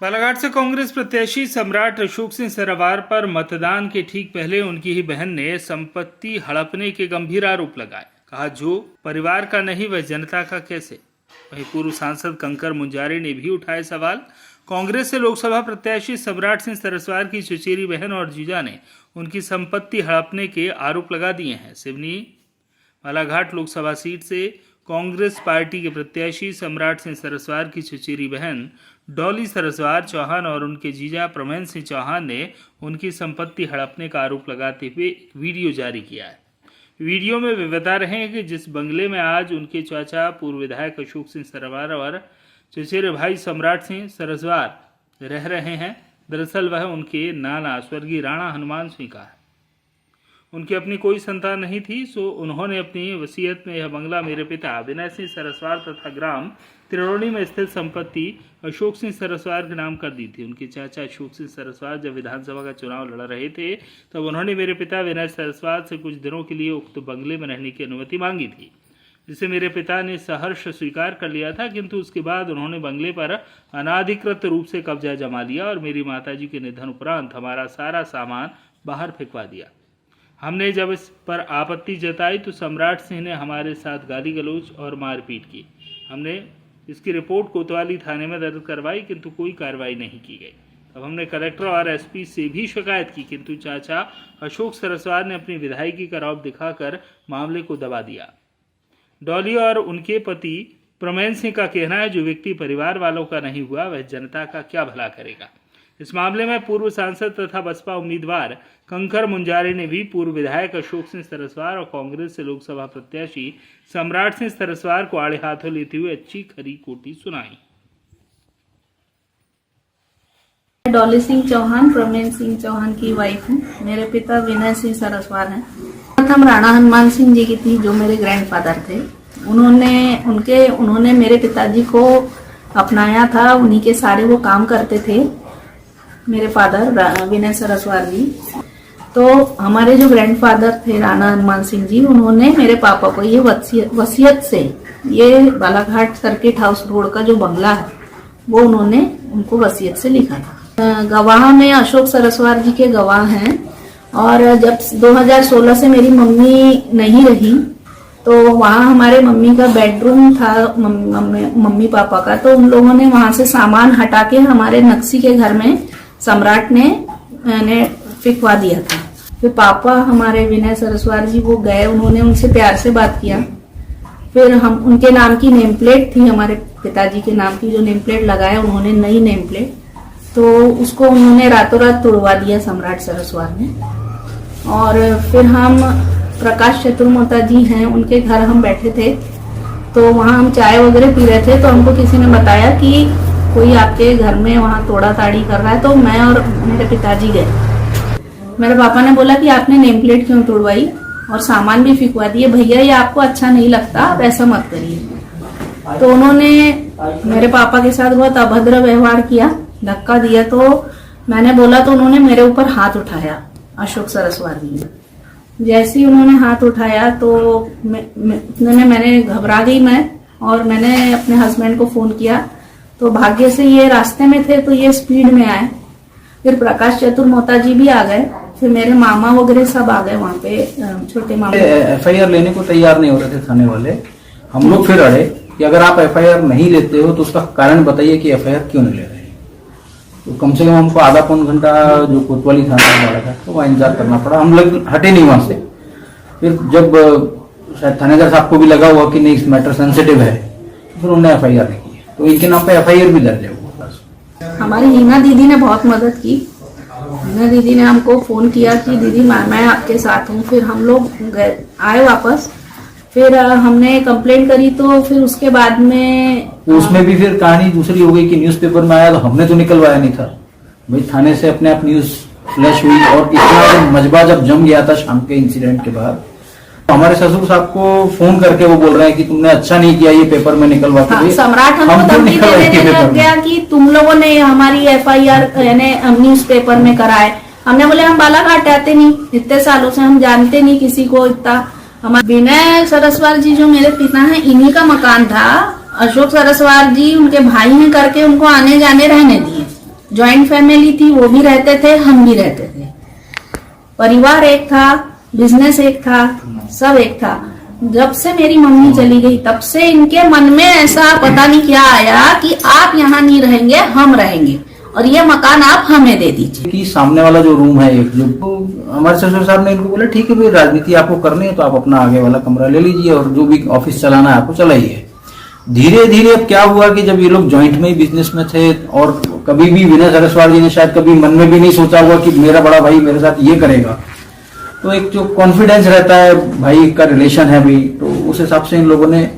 बालाघाट से कांग्रेस प्रत्याशी सम्राट अशोक सिंह सरावार पर मतदान के ठीक पहले उनकी ही बहन ने संपत्ति हड़पने के गंभीर आरोप लगाए। कहा, जो परिवार का नहीं वह जनता का कैसे। वहीं पूर्व सांसद कंकर मुंजारे ने भी उठाए सवाल। कांग्रेस से लोकसभा प्रत्याशी सम्राट सिंह सरस्वार की चचेरी बहन और जीजा ने उनकी संपत्ति हड़पने के आरोप लगा दिए हैं। सिवनी बालाघाट लोकसभा सीट से कांग्रेस पार्टी के प्रत्याशी सम्राट सिंह सरस्वार की चचेरी बहन डॉली सरस्वार चौहान और उनके जीजा प्रमेन सिंह चौहान ने उनकी संपत्ति हड़पने का आरोप लगाते हुए वीडियो जारी किया है। वीडियो में वे बता रहे हैं कि जिस बंगले में आज उनके चाचा पूर्व विधायक अशोक सिंह सरस्वार और चचेरे भाई सम्राट सिंह सरस्वार रह रहे हैं, दरअसल वह उनके नाना स्वर्गीय राणा हनुमान सिंह का है। उनकी अपनी कोई संतान नहीं थी, सो उन्होंने अपनी वसीयत में यह बंगला मेरे पिता विनय सिंह सरस्वार तथा ग्राम त्रिरोणी में स्थित संपत्ति अशोक सिंह सरस्वार के नाम कर दी थी। उनके चाचा अशोक सिंह सरस्वार जब विधानसभा का चुनाव लड़ रहे थे तब उन्होंने मेरे पिता विनय सरस्वार से कुछ दिनों के लिए उक्त बंगले में रहने की अनुमति मांगी थी, जिसे मेरे पिता ने सहर्ष स्वीकार कर लिया था। किंतु उसके बाद उन्होंने बंगले पर अनाधिकृत रूप से कब्जा जमा लिया और मेरी माताजी के निधन उपरांत हमारा सारा सामान बाहर फेंकवा दिया। हमने जब इस पर आपत्ति जताई तो सम्राट सिंह ने हमारे साथ गाली गलौज और मारपीट की। हमने इसकी रिपोर्ट कोतवाली थाने में दर्ज करवाई, किंतु कोई कार्रवाई नहीं की गई। तब हमने कलेक्टर और एसपी से भी शिकायत की, किंतु चाचा अशोक सरस्वार ने अपनी विधायकी का रौब दिखाकर मामले को दबा दिया। डॉली और उनके पति प्रमेन सिंह का कहना है, जो व्यक्ति परिवार वालों का नहीं हुआ वह जनता का क्या भला करेगा। इस मामले में पूर्व सांसद तथा बसपा उम्मीदवार कंकर मुंजारे ने भी पूर्व विधायक अशोक सिंह सरस्वार और कांग्रेस से लोकसभा प्रत्याशी सम्राट सिंह सरस्वार को आड़े हाथों लेते हुए अच्छी खरी कोटी सुनाई। डॉली सिंह चौहान प्रमेन सिंह चौहान की वाइफ हूँ। मेरे पिता विनय सिंह सरस्वार हैं। प्रथम राणा हनुमान सिंह जी की थी, जो मेरे ग्रैंडफादर थे। उन्होंने मेरे पिताजी को अपनाया था, उन्हीं के सारे वो काम करते थे, मेरे फादर विनय सरस्वार जी। तो हमारे जो ग्रैंडफादर थे राणा हनुमान सिंह जी, उन्होंने मेरे पापा को ये वसीयत से ये बालाघाट सर्किट हाउस रोड का जो बंगला है वो उन्होंने उनको वसीयत से लिखा था। गवाह में अशोक सरस्वार जी के गवाह हैं। और जब 2016 से मेरी मम्मी नहीं रही तो वहाँ हमारे मम्मी का बेडरूम था, मम्मी पापा का, तो उन लोगों ने वहां से सामान हटा के हमारे नक्सी के घर में सम्राट ने फिकवा दिया था। फिर पापा हमारे विनय सरस्वार जी वो गए, उन्होंने उनसे प्यार से बात किया। फिर हम उनके नाम की नेम प्लेट थी, हमारे पिताजी के नाम की जो नेम प्लेट लगाया उन्होंने, नई नेम प्लेट, तो उसको उन्होंने रातों रात तोड़वा दिया सम्राट सरस्वार ने। और फिर हम प्रकाश चतुर्मोता जी हैं, उनके घर हम बैठे थे, तो वहाँ हम चाय वगैरह पी रहे थे, तो हमको किसी ने बताया कि कोई आपके घर में वहाँ तोड़ा ताड़ी कर रहा है। तो मैं और मेरे पिताजी गए। मेरे पापा ने बोला कि आपने नेम प्लेट क्यों तोड़वाई और सामान भी फिकवा दिए, भैया ये आपको अच्छा नहीं लगता, आप ऐसा मत करिए। तो उन्होंने मेरे पापा के साथ बहुत अभद्र व्यवहार किया, धक्का दिया। तो मैंने बोला तो उन्होंने मेरे ऊपर हाथ उठाया, अशोक सरस्वार जी ने। जैसे ही उन्होंने हाथ उठाया तो मैंने घबरा गई मैं, और मैंने अपने हस्बैंड को फोन किया। तो भाग्य से ये रास्ते में थे तो ये स्पीड में आए। फिर प्रकाश चतुर्मोता जी भी आ गए, फिर मेरे मामा वगैरह सब आ गए वहाँ पे, छोटे मामा। एफआईआर लेने को तैयार नहीं हो रहे थे थाने वाले। हम लोग फिर अड़े कि अगर आप एफआईआर नहीं लेते हो तो उसका कारण बताइए कि एफआईआर क्यों नहीं ले रहे। तो कम से कम हमको आधा पौन घंटा जो कोतवाली थाना वाला था तो वहाँ इंतजार करना पड़ा। हम लोग हटे नहीं वहां से। फिर जब शायद थानेदार साहब को भी लगा हुआ कि नहीं इस मैटर सेंसिटिव है, फिर उन्होंने एफआईआर नहीं की। तो इनके नाम पे एफआईआर भी दर्ज है। हमारी हीना दीदी ने बहुत मदद की। हीना दीदी ने हमको फोन किया कि दीदी मैं आपके साथ हूँ। फिर हम लोग आए वापस, फिर हमने कंप्लेंट करी। तो फिर उसके बाद में उसमें भी फिर कहानी दूसरी हो गई कि न्यूज़पेपर में आया तो हमने तो निकलवाया नहीं था भाई, थाने से अपने आप न्यूज फ्लैश हुई। और इतना मजबा जब जम गया था शाम के इंसिडेंट के बाद, हमारे ससुर साहब को फोन करके वो बोल रहे हैं कि तुमने अच्छा नहीं किया ये पेपर में निकलवा के। सम्राट हमको धमकी देने लग गया कि तुम लोगों ने हमारी एफआईआर न्यूज पेपर में कराए। हमने बोले हम बालाघाट आते नहीं, इतने सालों से हम जानते नहीं किसी को इतना। हमारे विनय सरस्वार जी जो मेरे पिता हैं, इन्हीं का मकान था। अशोक सरस्वार जी उनके भाई ने करके उनको आने जाने रहने दिए। जॉइंट फैमिली थी, वो भी रहते थे, हम भी रहते थे। परिवार एक था, बिजनेस एक था, सब एक था। जब से मेरी मम्मी चली गई तब से इनके मन में ऐसा पता नहीं क्या आया कि आप यहाँ नहीं रहेंगे, हम रहेंगे और ये मकान आप हमें दे दीजिए। कि सामने वाला जो रूम है एक, जो हमारे ससुर साहब ने इनको बोला ठीक है भाई, राजनीति आपको करनी है तो आप अपना आगे वाला कमरा ले लीजिए और जो भी ऑफिस चलाना है आपको चलाइए। धीरे धीरे अब क्या हुआ कि जब ये लोग जॉइंट में ही बिजनेस में थे और कभी भी विनय सरस्वाल जी ने शायद कभी मन में भी नहीं सोचा हुआ कि मेरा बड़ा भाई मेरे साथ ये करेगा, तो एक जो कॉन्फिडेंस रहता है भाई का रिलेशन है भाई, तो उस हिसाब से इन लोगों ने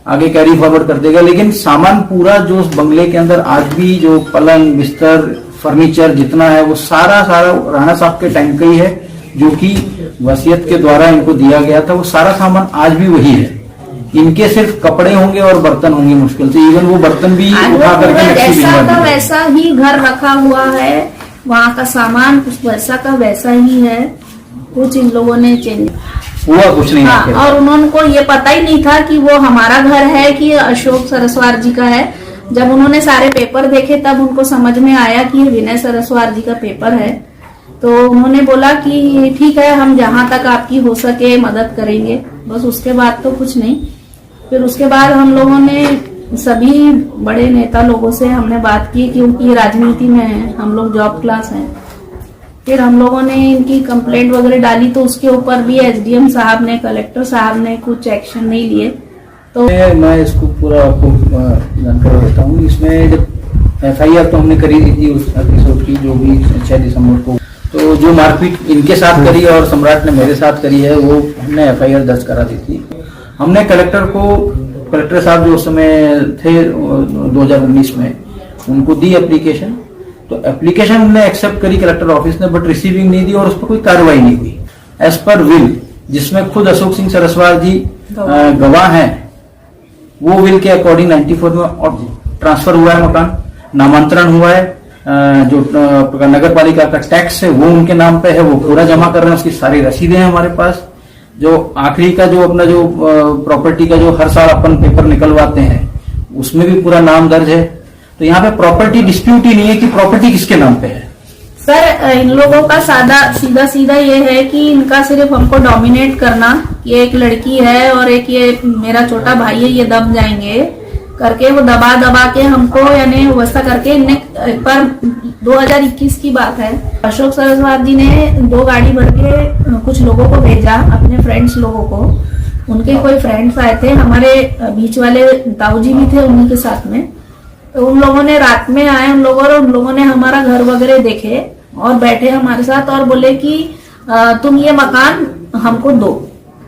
आगे कैरी फॉरवर्ड कर देगा। लेकिन सामान पूरा जो उस बंगले के अंदर आज भी जो पलंग बिस्तर फर्नीचर जितना है वो सारा राणा साहब के टाइम का ही है, जो कि वसीयत के द्वारा इनको दिया गया था। वो सारा सामान आज भी वही है। इनके सिर्फ कपड़े होंगे और बर्तन होंगे मुश्किल से, इवन वो बर्तन भी उठा करके नक्शी जैसा भिजवा का देंगे। वैसा ही घर रखा हुआ है, वहाँ का सामान कुछ वैसा का वैसा ही है, कुछ इन लोगों ने चेंज हुआ कुछ नहीं हाँ, आखिर। और उन्होंने को ये पता ही नहीं था कि वो हमारा घर है कि अशोक सरस्वार जी का है। जब उन्होंने सारे पेपर देखे तब उनको समझ में आया कि ये विनय सरस्वार जी का पेपर है। तो उन्होंने बोला कि ठीक है, हम जहाँ तक आपकी हो सके मदद करेंगे, बस उसके बाद तो कुछ नहीं। फिर उसके बाद हम लोगों ने सभी बड़े नेता लोगों से हमने बात की, क्योंकि राजनीति में है, हम लोग जॉब क्लास हैं। फिर हम लोगों ने इनकी कंप्लेंट वगैरह डाली तो उसके ऊपर भी एसडीएम साहब ने, कलेक्टर साहब ने कुछ एक्शन नहीं लिए। तो मैं इसको पूरा आपको जानकारी देता हूँ। इसमें जब एफआईआर तो हमने करी दी थी उस एपिसोड की, जो भी 6 दिसंबर को, तो जो मारपीट इनके साथ करी और सम्राट ने मेरे साथ करी है वो हमने एफआईआर दर्ज करा दी थी। हमने कलेक्टर साहब जो उस समय थे 2019 में, उनको दी एप्लीकेशन, तो एप्लीकेशन हमने एक्सेप्ट करी कलेक्टर ऑफिस ने, बट रिसीविंग नहीं दी और उस पर कोई कार्रवाई नहीं हुई। एज पर विल, जिसमें खुद अशोक सिंह सरस्वाल जी गवाह हैं, वो विल के अकॉर्डिंग 94 में और ट्रांसफर हुआ है मकान, नामांतरण हुआ है, जो नगर पालिका का टैक्स है वो उनके नाम पे है, वो पूरा जमा कर रहे हैं, उसकी सारी रसीदें हैं हमारे पास। जो आखिरी का जो अपना जो प्रॉपर्टी का जो हर साल अपन पेपर निकलवाते हैं उसमें भी पूरा नाम दर्ज है। तो यहाँ पे प्रॉपर्टी डिस्प्यूट ही नहीं है कि प्रॉपर्टी किसके नाम पे है। सर, इन लोगों का सीधा ये है कि इनका सिर्फ हमको डोमिनेट करना, ये एक लड़की है और एक ये मेरा छोटा भाई है, ये दब जाएंगे करके वो दबा के हमको, यानी व्यवस्था करके इनने एक बार 2021 की बात है, अशोक सरस्वाल जी ने 2 गाड़ी भर के कुछ लोगों को भेजा, अपने फ्रेंड्स लोगों को। उनके कोई फ्रेंड्स आए थे, हमारे बीच वाले ताऊजी भी थे उन्हीं के साथ में। तो उन लोगों ने रात में आए उन लोगों ने हमारा घर वगैरह देखे और बैठे हमारे साथ और बोले कि तुम ये मकान हमको दो।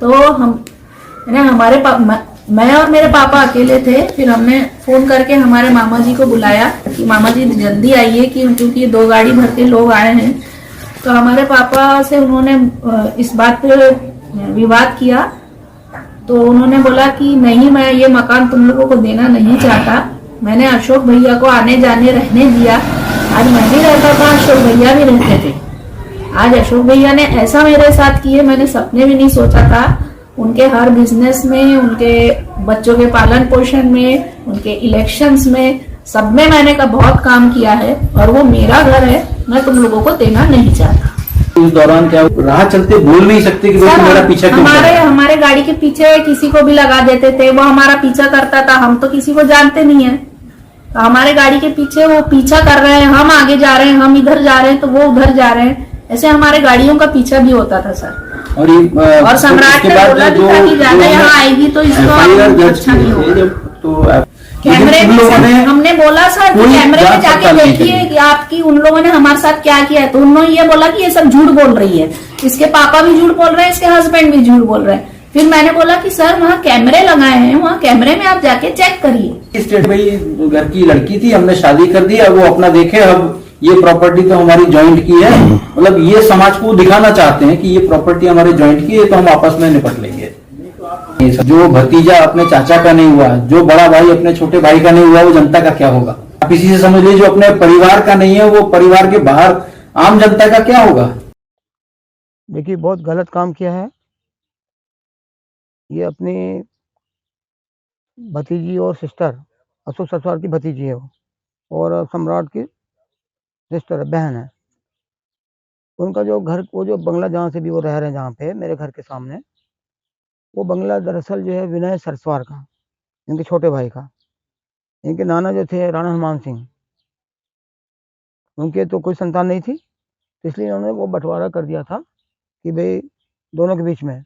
तो हम मैं और मेरे पापा अकेले थे। फिर हमने फोन करके हमारे मामा जी को बुलाया कि मामा जी जल्दी आइए, क्योंकि 2 गाड़ी भर के लोग आए हैं। तो हमारे पापा से उन्होंने इस बात पे विवाद किया। तो उन्होंने बोला कि नहीं, मैं ये मकान तुम लोगों को देना नहीं चाहता। मैंने अशोक भैया को आने जाने रहने दिया। आज मैं भी रहता था, अशोक भैया भी रहते थे। आज अशोक भैया ने ऐसा मेरे साथ किए, मैंने सपने भी नहीं सोचा था। उनके हर बिजनेस में, उनके बच्चों के पालन पोषण में, उनके इलेक्शंस में, सब में मैंने का बहुत काम किया है और वो मेरा घर है, मैं तुम लोगों को देना नहीं चाहता। उस दौरान क्या राह चलते बोल नहीं सकते कि भाई मेरा पीछा क्यों कर रहा है? हमारे गाड़ी के पीछे किसी को भी लगा देते थे, वो हमारा पीछा करता था। हम तो किसी को जानते नहीं है, तो हमारे गाड़ी के पीछे वो पीछा कर रहे हैं, हम आगे जा रहे हैं, हम इधर जा रहे हैं तो वो उधर जा रहे हैं। ऐसे हमारे गाड़ियों का पीछा भी होता था सर। और सम्राट ने बोला भी था कि ज्यादा यहाँ आएगी तो इसको अच्छा नहीं होगा। तो कैमरे में हमने बोला सर कि कैमरे में जाके देखिए कि आपकी उन लोगों ने हमारे साथ क्या किया है। तो उन्होंने ये बोला कि ये सब झूठ बोल रही है, इसके पापा भी झूठ बोल रहे हैं, इसके हस्बैंड भी झूठ बोल रहे हैं। फिर मैंने बोला कि सर वहाँ कैमरे लगाए हैं, वहाँ कैमरे में आप जाके चेक करिए। स्टेट भाई घर की लड़की थी, हमने शादी कर दी, अब वो अपना देखे, अब ये प्रॉपर्टी तो हमारी जॉइंट की है, मतलब ये समाज को दिखाना चाहते हैं कि ये प्रॉपर्टी हमारे जॉइंट की है, तो हम आपस में निपट लेंगे। जो भतीजा अपने चाचा का नहीं हुआ, जो बड़ा भाई अपने छोटे भाई का नहीं हुआ, वो जनता का क्या होगा? आप इसी से समझ लीजिए, जो अपने परिवार का नहीं है वो परिवार के बाहर आम जनता का क्या होगा? देखिए, बहुत गलत काम किया है। ये अपनी भतीजी और सिस्टर, अशोक सरस्वाल की भतीजी है वो, और सम्राट की सिस्टर बहन है। उनका जो घर, वो जो बंगला जहाँ से भी वो रह रहे हैं, जहाँ पे मेरे घर के सामने, वो बंगला दरअसल जो है विनय सरस्वार का, इनके छोटे भाई का। इनके नाना जो थे राणा हनुमान सिंह, उनके तो कोई संतान नहीं थी, तो इसलिए इन्होंने वो बंटवारा कर दिया था कि भाई दोनों के बीच में।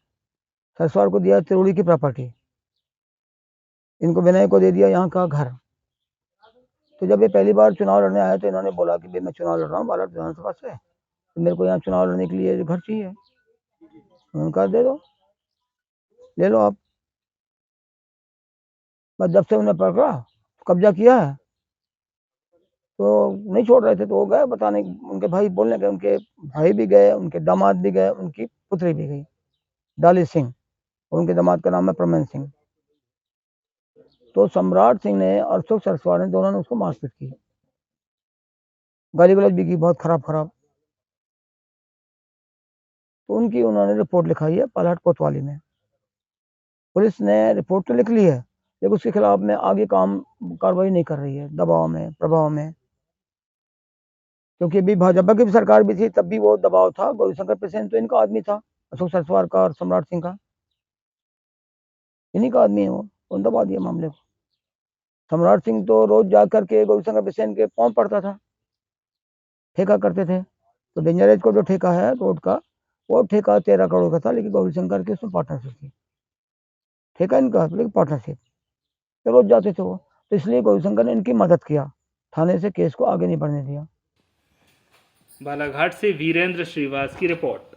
सरस्वार को दिया तिरुड़ी की प्रॉपर्टी, इनको विनय को दे दिया यहाँ का घर। तो जब ये पहली बार चुनाव लड़ने आया तो इन्होंने बोला कि भाई मैं चुनाव लड़ रहा हूँ बालाघाट विधानसभा से, तो मेरे को यहाँ चुनाव लड़ने के लिए घर चाहिए। उन्होंने कहा दे दो, ले लो आप। बस जब से उन्हें पकड़ा, कब्जा किया है, तो नहीं छोड़ रहे थे। तो वो गए बताने, उनके भाई बोलने गए, उनके भाई भी गए, उनके दामाद भी गए, उनकी पुत्री भी गई, डाली सिंह, और उनके दामाद का नाम है प्रमन सिंह। तो सम्राट सिंह ने और अशोक सरस्वार ने, दोनों ने उसको मारपीट की, गाली गलौज भी की, बहुत खराब खराब। तो उनकी उन्होंने रिपोर्ट लिखाई है बालाघाट कोतवाली में। पुलिस ने रिपोर्ट तो लिख ली है, लेकिन उसके खिलाफ में आगे कार्रवाई नहीं कर रही है, दबाव में, प्रभाव में। क्योंकि अभी भाजपा की भी सरकार भी थी, तब भी वो दबाव था। गौरीशंकर प्रसेन तो इनका आदमी था, अशोक सरस्वार का और सम्राट सिंह का, इन्हीं का आदमी है वो, उन दबा दिया मामले को। सम्राट सिंह तो रोज जा करके गौरीशंकर प्रसेन के पांव पड़ता था, ठेका करते थे। तो डेंजरेज को जो ठेका है रोड का, वो ठेका 13 करोड़ का था, लेकिन गौरीशंकर की उसमें पार्टनरशिप थी। ठेका इनका, लेकिन पार्टनरशिप, तो रोज जाते थे वो। तो इसलिए गौरीशंकर ने इनकी मदद किया, थाने से केस को आगे नहीं बढ़ने दिया। बालाघाट से वीरेंद्र श्रीवास की रिपोर्ट।